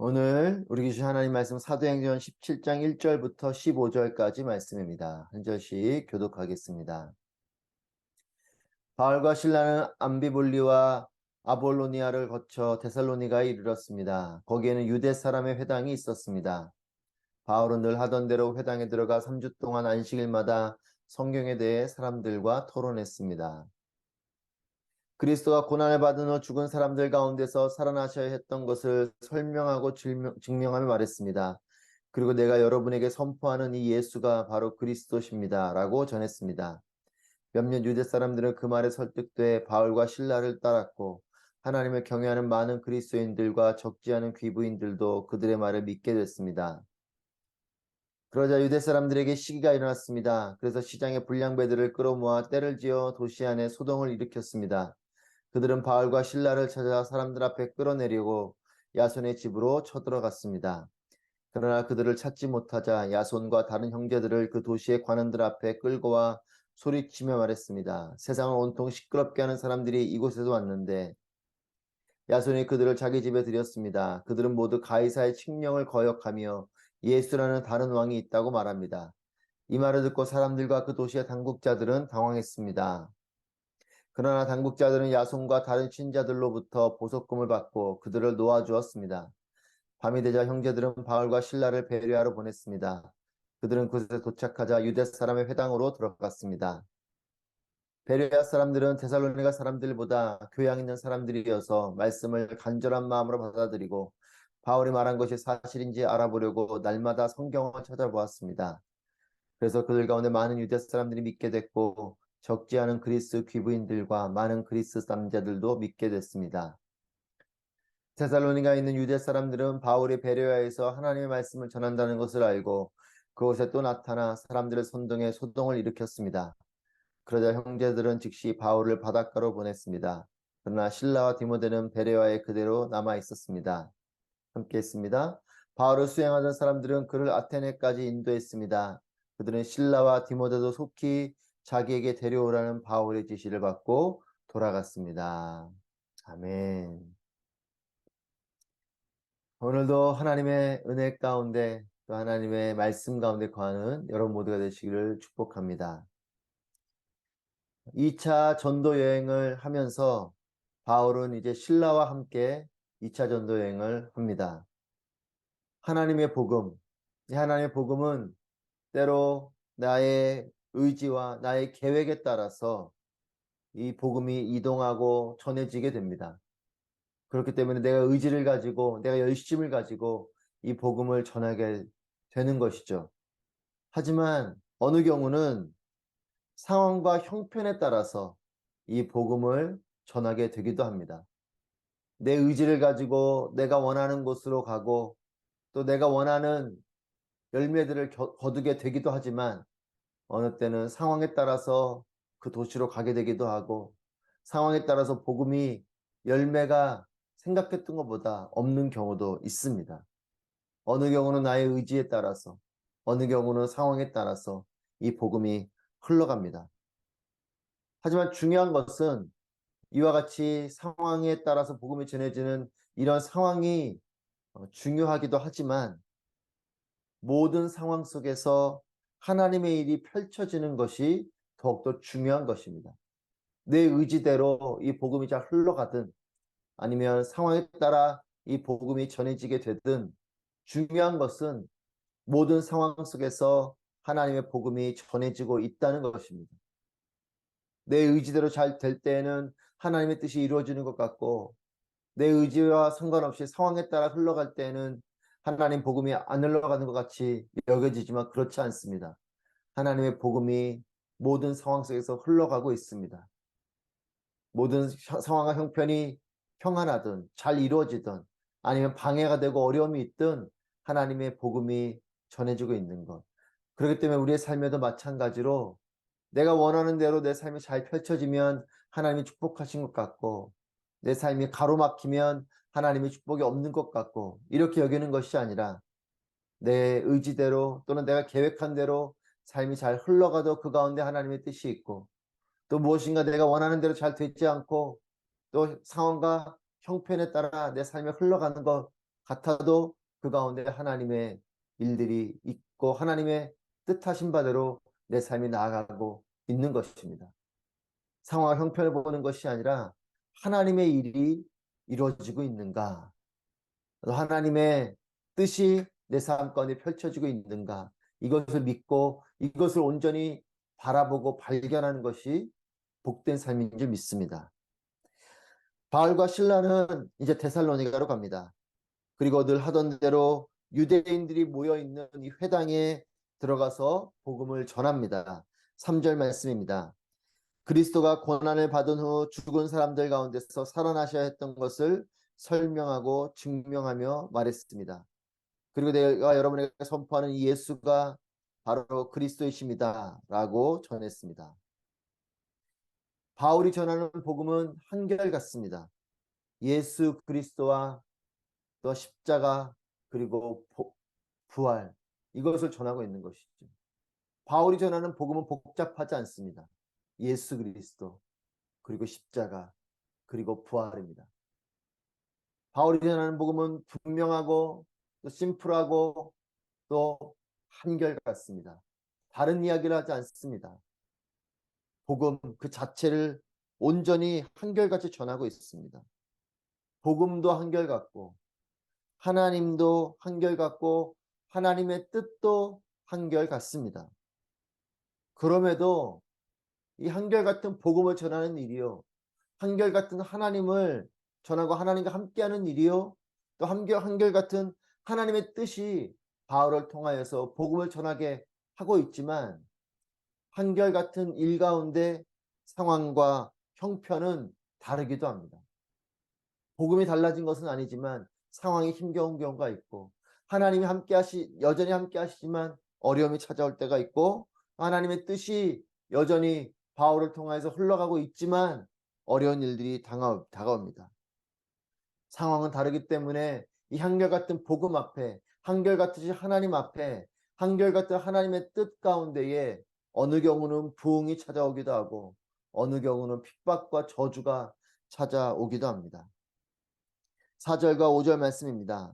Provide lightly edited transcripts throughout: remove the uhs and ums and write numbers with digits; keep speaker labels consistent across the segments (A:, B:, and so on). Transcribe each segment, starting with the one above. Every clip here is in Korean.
A: 오늘 우리 주신 하나님 말씀 사도행전 17장 1절부터 15절까지 말씀입니다. 한 절씩 교독하겠습니다. 바울과 실라는 암비볼리와 아볼로니아를 거쳐 데살로니가에 이르렀습니다. 거기에는 유대 사람의 회당이 있었습니다. 바울은 늘 하던 대로 회당에 들어가 3주 동안 안식일마다 성경에 대해 사람들과 토론했습니다. 그리스도가 고난을 받은 후 죽은 사람들 가운데서 살아나셔야 했던 것을 설명하고 증명하며 말했습니다. 그리고 내가 여러분에게 선포하는 이 예수가 바로 그리스도십니다. 라고 전했습니다. 몇몇 유대 사람들은 그 말에 설득돼 바울과 실라를 따랐고 하나님을 경외하는 많은 그리스도인들과 적지 않은 귀부인들도 그들의 말을 믿게 됐습니다. 그러자 유대 사람들에게 시기가 일어났습니다. 그래서 시장의 불량배들을 끌어모아 떼를 지어 도시 안에 소동을 일으켰습니다. 그들은 바울과 실라를 찾아 사람들 앞에 끌어내리고 야손의 집으로 쳐들어갔습니다. 그러나 그들을 찾지 못하자 야손과 다른 형제들을 그 도시의 관원들 앞에 끌고 와 소리치며 말했습니다. 세상을 온통 시끄럽게 하는 사람들이 이곳에서 왔는데 야손이 그들을 자기 집에 들였습니다. 그들은 모두 가이사의 칙령을 거역하며 예수라는 다른 왕이 있다고 말합니다. 이 말을 듣고 사람들과 그 도시의 당국자들은 당황했습니다. 그러나 당국자들은 야손과 다른 신자들로부터 보석금을 받고 그들을 놓아주었습니다. 밤이 되자 형제들은 바울과 실라를 배려하러 보냈습니다. 그들은 그곳에 도착하자 유대 사람의 회당으로 들어갔습니다. 베레아 사람들은 데살로니가 사람들보다 교양 있는 사람들이어서 말씀을 간절한 마음으로 받아들이고 바울이 말한 것이 사실인지 알아보려고 날마다 성경을 찾아보았습니다. 그래서 그들 가운데 많은 유대 사람들이 믿게 됐고 적지 않은 그리스 귀부인들과 많은 그리스 남자들도 믿게 됐습니다. 데살로니가에 있는 유대 사람들은 바울이 베레아에서 하나님의 말씀을 전한다는 것을 알고 그곳에 또 나타나 사람들을 선동해 소동을 일으켰습니다. 그러자 형제들은 즉시 바울을 바닷가로 보냈습니다. 그러나 실라와 디모데는 베레아에 그대로 남아 있었습니다. 함께 했습니다. 바울을 수행하던 사람들은 그를 아테네까지 인도했습니다. 그들은 실라와 디모데도 속히 자기에게 데려오라는 바울의 지시를 받고 돌아갔습니다. 아멘. 오늘도 하나님의 은혜 가운데 또 하나님의 말씀 가운데 거하는 여러분 모두가 되시기를 축복합니다. 2차 전도 여행을 하면서 바울은 이제 신라와 함께 2차 전도 여행을 합니다. 하나님의 복음, 이 하나님의 복음은 때로 나의 의지와 나의 계획에 따라서 이 복음이 이동하고 전해지게 됩니다. 그렇기 때문에 내가 의지를 가지고 내가 열심을 가지고 이 복음을 전하게 되는 것이죠. 하지만 어느 경우는 상황과 형편에 따라서 이 복음을 전하게 되기도 합니다. 내 의지를 가지고 내가 원하는 곳으로 가고 또 내가 원하는 열매들을 거두게 되기도 하지만 어느 때는 상황에 따라서 그 도시로 가게 되기도 하고 상황에 따라서 복음이 열매가 생각했던 것보다 없는 경우도 있습니다. 어느 경우는 나의 의지에 따라서 어느 경우는 상황에 따라서 이 복음이 흘러갑니다. 하지만 중요한 것은 이와 같이 상황에 따라서 복음이 전해지는 이런 상황이 중요하기도 하지만 모든 상황 속에서 하나님의 일이 펼쳐지는 것이 더욱더 중요한 것입니다. 내 의지대로 이 복음이 잘 흘러가든 아니면 상황에 따라 이 복음이 전해지게 되든 중요한 것은 모든 상황 속에서 하나님의 복음이 전해지고 있다는 것입니다. 내 의지대로 잘 될 때에는 하나님의 뜻이 이루어지는 것 같고 내 의지와 상관없이 상황에 따라 흘러갈 때에는 하나님 복음이 안 흘러가는 것 같이 여겨지지만 그렇지 않습니다. 하나님의 복음이 모든 상황 속에서 흘러가고 있습니다. 모든 상황과 형편이 평안하든 잘 이루어지든 아니면 방해가 되고 어려움이 있든 하나님의 복음이 전해지고 있는 것. 그렇기 때문에 우리의 삶에도 마찬가지로 내가 원하는 대로 내 삶이 잘 펼쳐지면 하나님이 축복하신 것 같고 내 삶이 가로막히면 하나님의 축복이 없는 것 같고 이렇게 여기는 것이 아니라 내 의지대로 또는 내가 계획한 대로 삶이 잘 흘러가도 그 가운데 하나님의 뜻이 있고 또 무엇인가 내가 원하는 대로 잘 되지 않고 또 상황과 형편에 따라 내 삶이 흘러가는 것 같아도 그 가운데 하나님의 일들이 있고 하나님의 뜻하신 바대로 내 삶이 나아가고 있는 것입니다. 상황 형편을 보는 것이 아니라 하나님의 일이 이루어지고 있는가, 하나님의 뜻이 내 삶 가운데 펼쳐지고 있는가, 이것을 믿고 이것을 온전히 바라보고 발견하는 것이 복된 삶인 줄 믿습니다. 바울과 실라는 이제 데살로니가로 갑니다. 그리고 늘 하던 대로 유대인들이 모여있는 이 회당에 들어가서 복음을 전합니다. 3절 말씀입니다. 그리스도가 고난을 받은 후 죽은 사람들 가운데서 살아나셔야 했던 것을 설명하고 증명하며 말했습니다. 그리고 내가 여러분에게 선포하는 이 예수가 바로 그리스도이십니다 라고 전했습니다. 바울이 전하는 복음은 한결같습니다. 예수 그리스도와 또 십자가 그리고 부활, 이것을 전하고 있는 것이죠. 바울이 전하는 복음은 복잡하지 않습니다. 예수 그리스도 그리고 십자가 그리고 부활입니다. 바울이 전하는 복음은 분명하고 또 심플하고 또 한결같습니다. 다른 이야기를 하지 않습니다. 복음 그 자체를 온전히 한결같이 전하고 있습니다. 복음도 한결같고 하나님도 한결같고 하나님의 뜻도 한결같습니다. 그럼에도 이 한결같은 복음을 전하는 일이요, 한결같은 하나님을 전하고 하나님과 함께하는 일이요, 또 한결같은 하나님의 뜻이 바울을 통하여서 복음을 전하게 하고 있지만 한결같은 일 가운데 상황과 형편은 다르기도 합니다. 복음이 달라진 것은 아니지만 상황이 힘겨운 경우가 있고 하나님이 여전히 함께 하시지만 어려움이 찾아올 때가 있고 하나님의 뜻이 여전히 바울을 통해서 흘러가고 있지만 어려운 일들이 다가옵니다. 상황은 다르기 때문에 이 한결같은 복음 앞에, 한결같으신 하나님 앞에, 한결같은 하나님의 뜻 가운데에 어느 경우는 부흥이 찾아오기도 하고 어느 경우는 핍박과 저주가 찾아오기도 합니다. 4절과 5절 말씀입니다.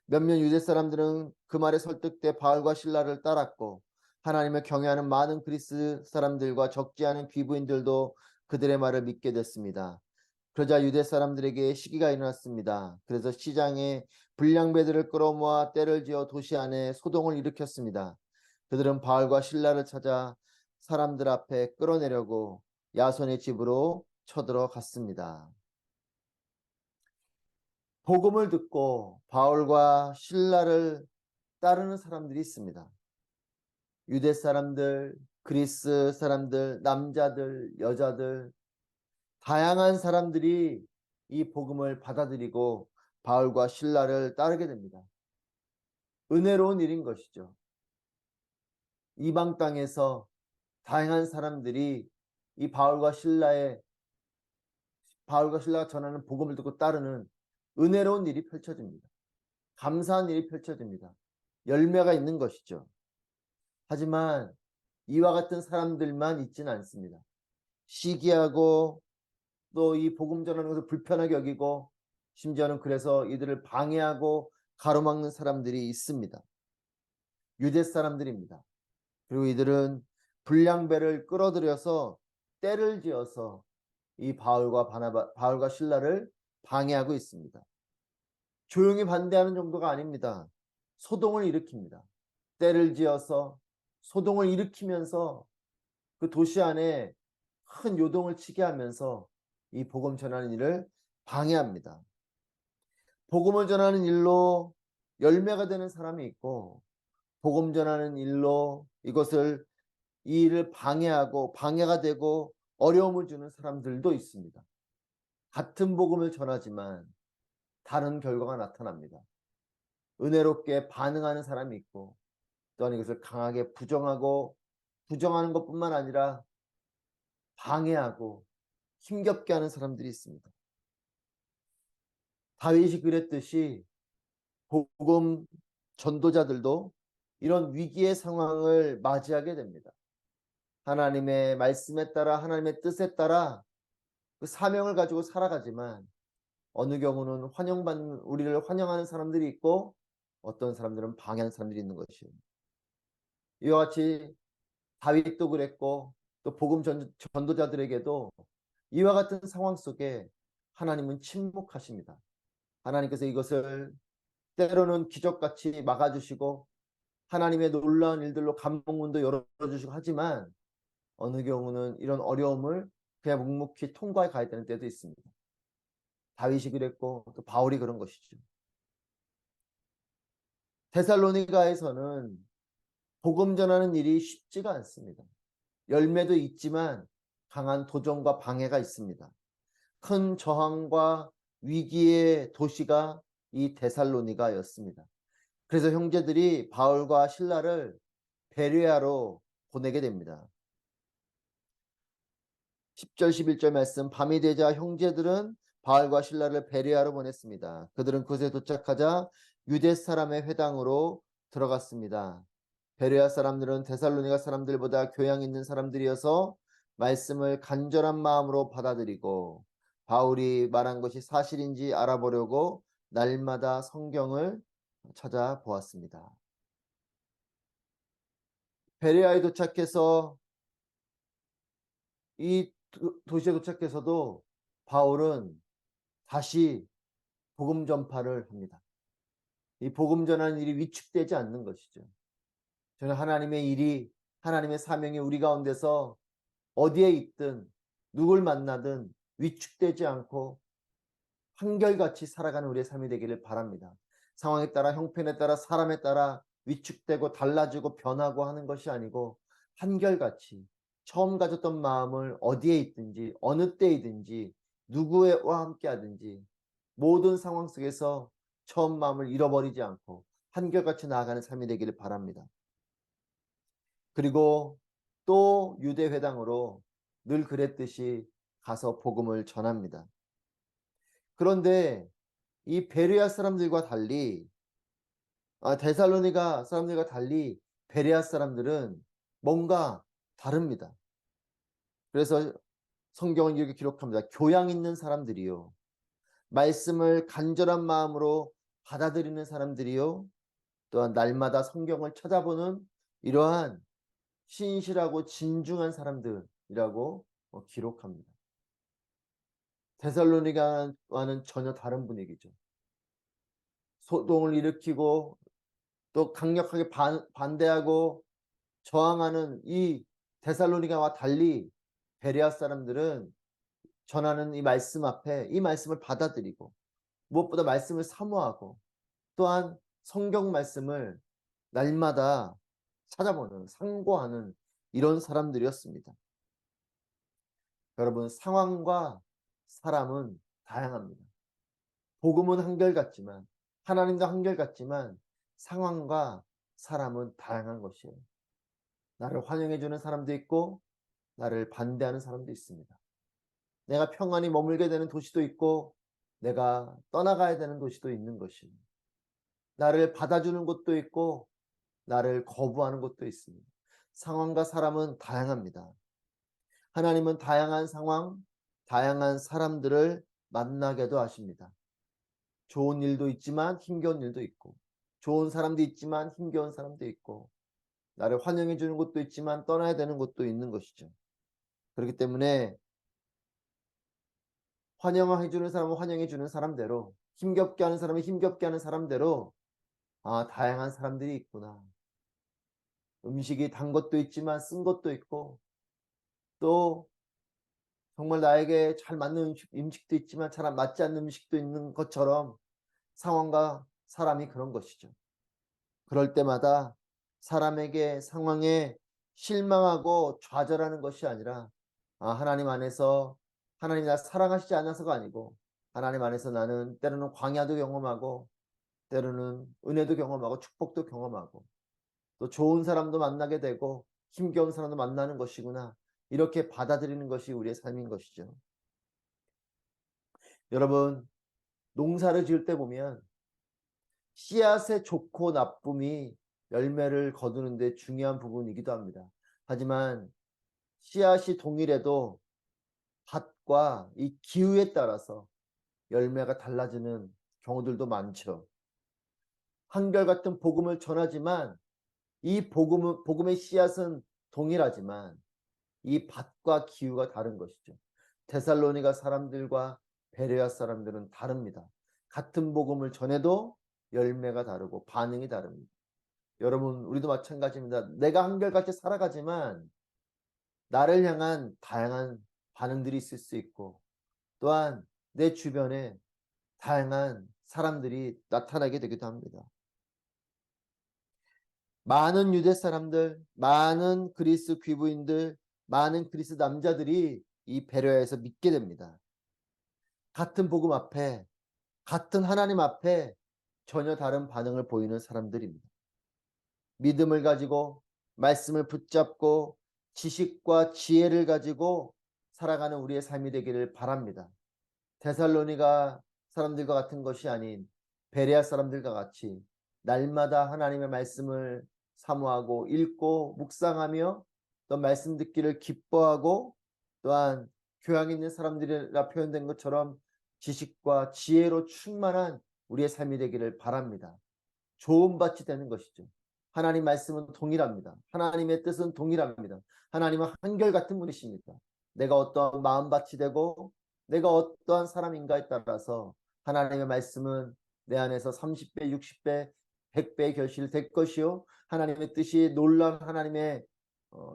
A: 몇몇 유대 사람들은 그 말에 설득돼 바울과 실라를 따랐고 하나님을 경외하는 많은 그리스 사람들과 적지 않은 귀부인들도 그들의 말을 믿게 됐습니다. 그러자 유대 사람들에게 시기가 일어났습니다. 그래서 시장에 불량배들을 끌어모아 떼를 지어 도시 안에 소동을 일으켰습니다. 그들은 바울과 실라를 찾아 사람들 앞에 끌어내려고 야손의 집으로 쳐들어갔습니다. 복음을 듣고 바울과 실라를 따르는 사람들이 있습니다. 유대 사람들, 그리스 사람들, 남자들, 여자들, 다양한 사람들이 이 복음을 받아들이고 바울과 실라를 따르게 됩니다. 은혜로운 일인 것이죠. 이방 땅에서 다양한 사람들이 이 바울과 실라가 전하는 복음을 듣고 따르는 은혜로운 일이 펼쳐집니다. 감사한 일이 펼쳐집니다. 열매가 있는 것이죠. 하지만 이와 같은 사람들만 있지는 않습니다. 시기하고 또 이 복음 전하는 것을 불편하게 여기고 심지어는 그래서 이들을 방해하고 가로막는 사람들이 있습니다. 유대 사람들입니다. 그리고 이들은 불량배를 끌어들여서 떼를 지어서 이 바울과 실라를 방해하고 있습니다. 조용히 반대하는 정도가 아닙니다. 소동을 일으킵니다. 떼를 지어서 소동을 일으키면서 그 도시 안에 큰 요동을 치게 하면서 이 복음 전하는 일을 방해합니다. 복음을 전하는 일로 열매가 되는 사람이 있고 복음 전하는 일로 이 일을 방해하고 방해가 되고 어려움을 주는 사람들도 있습니다. 같은 복음을 전하지만 다른 결과가 나타납니다. 은혜롭게 반응하는 사람이 있고 또한 이것을 강하게 부정하는 것뿐만 아니라 방해하고 힘겹게 하는 사람들이 있습니다. 다윗이 그랬듯이 복음 전도자들도 이런 위기의 상황을 맞이하게 됩니다. 하나님의 말씀에 따라 하나님의 뜻에 따라 그 사명을 가지고 살아가지만 어느 경우는 우리를 환영하는 사람들이 있고 어떤 사람들은 방해하는 사람들이 있는 것이에요. 이와 같이 다윗도 그랬고 또 복음 전도자들에게도 이와 같은 상황 속에 하나님은 침묵하십니다. 하나님께서 이것을 때로는 기적같이 막아주시고 하나님의 놀라운 일들로 감동문도 열어주시고 하지만 어느 경우는 이런 어려움을 그냥 묵묵히 통과해 가야 되는 때도 있습니다. 다윗이 그랬고 또 바울이 그런 것이죠. 데살로니가에서는 복음 전하는 일이 쉽지가 않습니다. 열매도 있지만 강한 도전과 방해가 있습니다. 큰 저항과 위기의 도시가 이 데살로니가였습니다. 그래서 형제들이 바울과 실라를 베레아로 보내게 됩니다. 10절 11절 말씀, 밤이 되자 형제들은 바울과 실라를 베레아로 보냈습니다. 그들은 그곳에 도착하자 유대 사람의 회당으로 들어갔습니다. 베레아 사람들은 데살로니가 사람들보다 교양 있는 사람들이어서 말씀을 간절한 마음으로 받아들이고 바울이 말한 것이 사실인지 알아보려고 날마다 성경을 찾아보았습니다. 베레아에 도착해서 이 도시에 도착해서도 바울은 다시 복음 전파를 합니다. 이 복음 전하는 일이 위축되지 않는 것이죠. 저는 하나님의 일이, 하나님의 사명이 우리 가운데서 어디에 있든 누굴 만나든 위축되지 않고 한결같이 살아가는 우리의 삶이 되기를 바랍니다. 상황에 따라, 형편에 따라, 사람에 따라 위축되고 달라지고 변하고 하는 것이 아니고 한결같이 처음 가졌던 마음을 어디에 있든지 어느 때이든지 누구와 함께 하든지 모든 상황 속에서 처음 마음을 잃어버리지 않고 한결같이 나아가는 삶이 되기를 바랍니다. 그리고 또 유대회당으로 늘 그랬듯이 가서 복음을 전합니다. 그런데 이 베레아 사람들과 달리 데살로니가 사람들과 달리 베레아 사람들은 뭔가 다릅니다. 그래서 성경은 이렇게 기록합니다. 교양 있는 사람들이요. 말씀을 간절한 마음으로 받아들이는 사람들이요. 또한 날마다 성경을 찾아보는 이러한 신실하고 진중한 사람들이라고 기록합니다. 데살로니가와는 전혀 다른 분위기죠. 소동을 일으키고 또 강력하게 반대하고 저항하는 이 데살로니가와 달리 베레아 사람들은 전하는 이 말씀 앞에 이 말씀을 받아들이고 무엇보다 말씀을 사모하고 또한 성경 말씀을 날마다 찾아보는 상고하는 이런 사람들이었습니다. 여러분, 상황과 사람은 다양합니다. 복음은 한결같지만 하나님도 한결같지만 상황과 사람은 다양한 것이에요. 나를 환영해 주는 사람도 있고 나를 반대하는 사람도 있습니다. 내가 평안히 머물게 되는 도시도 있고 내가 떠나가야 되는 도시도 있는 것입니다. 나를 받아주는 곳도 있고 나를 거부하는 곳도 있습니다. 상황과 사람은 다양합니다. 하나님은 다양한 상황, 다양한 사람들을 만나게도 하십니다. 좋은 일도 있지만 힘겨운 일도 있고 좋은 사람도 있지만 힘겨운 사람도 있고 나를 환영해 주는 곳도 있지만 떠나야 되는 곳도 있는 것이죠. 그렇기 때문에 환영해 주는 사람은 환영해 주는 사람대로 힘겹게 하는 사람은 힘겹게 하는 사람대로 다양한 사람들이 있구나. 음식이 단 것도 있지만 쓴 것도 있고 또 정말 나에게 잘 맞는 음식도 있지만 잘 맞지 않는 음식도 있는 것처럼 상황과 사람이 그런 것이죠. 그럴 때마다 사람에게 상황에 실망하고 좌절하는 것이 아니라 하나님 안에서 하나님이 나 사랑하시지 않아서가 아니고 하나님 안에서 나는 때로는 광야도 경험하고 때로는 은혜도 경험하고 축복도 경험하고 또 좋은 사람도 만나게 되고 힘겨운 사람도 만나는 것이구나. 이렇게 받아들이는 것이 우리의 삶인 것이죠. 여러분, 농사를 지을 때 보면 씨앗의 좋고 나쁨이 열매를 거두는 데 중요한 부분이기도 합니다. 하지만 씨앗이 동일해도 밭과 이 기후에 따라서 열매가 달라지는 경우들도 많죠. 한결같은 복음을 전하지만 이 복음의 씨앗은 동일하지만 이 밭과 기후가 다른 것이죠. 데살로니가 사람들과 베레아 사람들은 다릅니다. 같은 복음을 전해도 열매가 다르고 반응이 다릅니다. 여러분, 우리도 마찬가지입니다. 내가 한결같이 살아가지만 나를 향한 다양한 반응들이 있을 수 있고, 또한 내 주변에 다양한 사람들이 나타나게 되기도 합니다. 많은 유대 사람들, 많은 그리스 귀부인들, 많은 그리스 남자들이 이 베레아에서 믿게 됩니다. 같은 복음 앞에, 같은 하나님 앞에 전혀 다른 반응을 보이는 사람들입니다. 믿음을 가지고 말씀을 붙잡고 지식과 지혜를 가지고 살아가는 우리의 삶이 되기를 바랍니다. 데살로니가 사람들과 같은 것이 아닌 베레아 사람들과 같이 날마다 하나님의 말씀을 사모하고 읽고 묵상하며 또 말씀 듣기를 기뻐하고 또한 교양 있는 사람들이라 표현된 것처럼 지식과 지혜로 충만한 우리의 삶이 되기를 바랍니다. 좋은 밭이 되는 것이죠. 하나님 말씀은 동일합니다. 하나님의 뜻은 동일합니다. 하나님은 한결같은 분이십니다. 내가 어떠한 마음밭이 되고 내가 어떠한 사람인가에 따라서 하나님의 말씀은 내 안에서 30배, 60배, 100배의 결실될 것이요. 하나님의 뜻이 놀라운 하나님의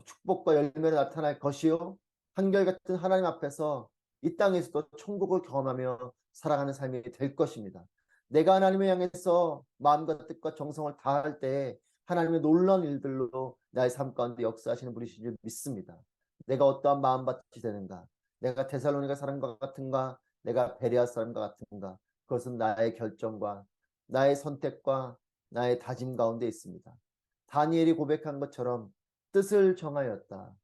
A: 축복과 열매로 나타날 것이요. 한결같은 하나님 앞에서 이 땅에서도 천국을 경험하며 살아가는 삶이 될 것입니다. 내가 하나님을 향해서 마음과 뜻과 정성을 다할 때 하나님의 놀라운 일들로 나의 삶 가운데 역사하시는 분이신 줄 믿습니다. 내가 어떠한 마음밭이 되는가? 내가 데살로니가 사람과 같은가? 내가 베레아 사람과 같은가? 그것은 나의 결정과 나의 선택과 나의 다짐 가운데 있습니다. 다니엘이 고백한 것처럼 뜻을 정하였다.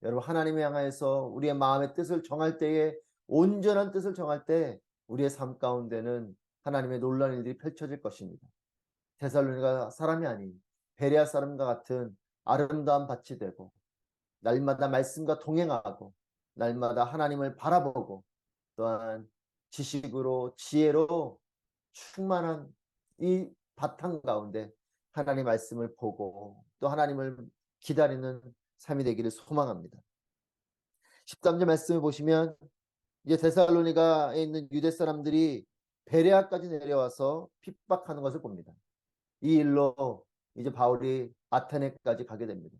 A: 여러분, 하나님을 향하여서 우리의 마음의 뜻을 정할 때에, 온전한 뜻을 정할 때 우리의 삶 가운데는 하나님의 놀라운 일들이 펼쳐질 것입니다. 데살로니가 사람이 아닌 베레아 사람과 같은 아름다운 밭이 되고 날마다 말씀과 동행하고 날마다 하나님을 바라보고 또한 지식으로 지혜로 충만한 이 바탕 가운데 하나님 말씀을 보고 또 하나님을 기다리는 삶이 되기를 소망합니다. 13절 말씀을 보시면 이제 데살로니가에 있는 유대 사람들이 베레아까지 내려와서 핍박하는 것을 봅니다. 이 일로 이제 바울이 아테네까지 가게 됩니다.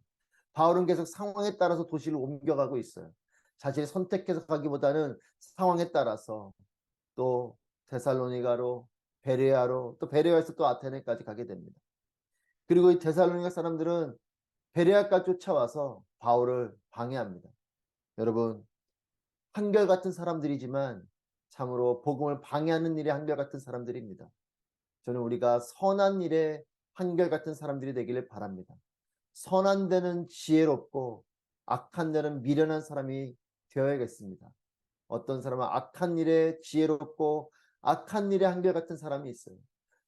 A: 바울은 계속 상황에 따라서 도시를 옮겨가고 있어요. 자신이 선택해서 가기보다는 상황에 따라서 또 데살로니가로, 베레아로, 또 베레아에서 또 아테네까지 가게 됩니다. 그리고 이 데살로니가 사람들은 베레아까지 쫓아와서 바울을 방해합니다. 여러분, 한결같은 사람들이지만 참으로 복음을 방해하는 일에 한결같은 사람들입니다. 저는 우리가 선한 일에 한결같은 사람들이 되기를 바랍니다. 선한 데는 지혜롭고 악한 데는 미련한 사람이 되어야겠습니다. 어떤 사람은 악한 일에 지혜롭고 악한 일에 한결같은 사람이 있어요.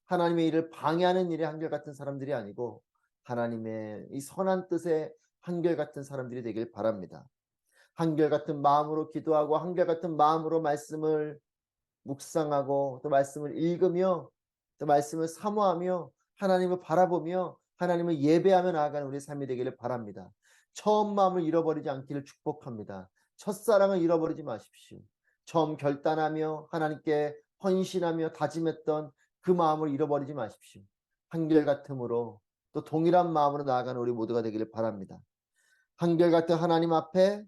A: 하나님의 일을 방해하는 일에 한결같은 사람들이 아니고 하나님의 이 선한 뜻에 한결같은 사람들이 되길 바랍니다. 한결같은 마음으로 기도하고 한결같은 마음으로 말씀을 묵상하고 또 말씀을 읽으며 또 말씀을 사모하며 하나님을 바라보며 하나님을 예배하며 나아가는 우리 삶이 되기를 바랍니다. 처음 마음을 잃어버리지 않기를 축복합니다. 첫사랑을 잃어버리지 마십시오. 처음 결단하며 하나님께 헌신하며 다짐했던 그 마음을 잃어버리지 마십시오. 한결같음으로 또 동일한 마음으로 나아가는 우리 모두가 되기를 바랍니다. 한결같은 하나님 앞에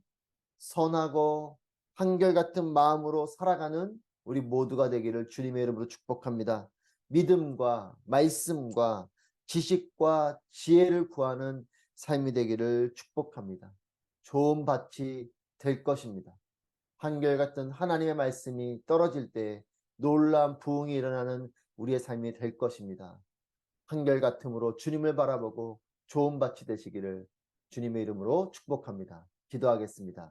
A: 선하고 한결같은 마음으로 살아가는 우리 모두가 되기를 주님의 이름으로 축복합니다. 믿음과 말씀과 지식과 지혜를 구하는 삶이 되기를 축복합니다. 좋은 밭이 될 것입니다. 한결같은 하나님의 말씀이 떨어질 때 놀라운 부흥이 일어나는 우리의 삶이 될 것입니다. 한결같음으로 주님을 바라보고 좋은 밭이 되시기를 주님의 이름으로 축복합니다. 기도하겠습니다.